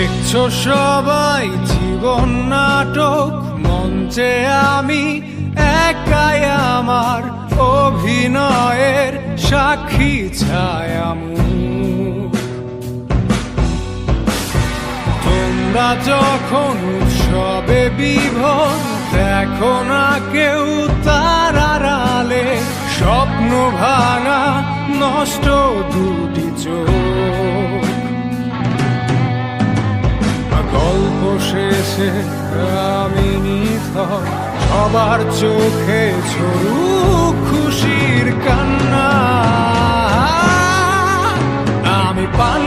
দেখছো সবাই জীবন নাটক, মঞ্চে আমি একাই আমার অভিনয়ের সাক্ষী ছায়ামুখ। তোমরা যখন উৎসবে বিভোর, দেখো না কেউ তার আড়ালে স্বপ্ন ভাঙা নষ্ট দুটি চোখ। গল্প শেষে আমি নিথর, সবার চোখে ঝরুক খুশির কান্না। আমি পান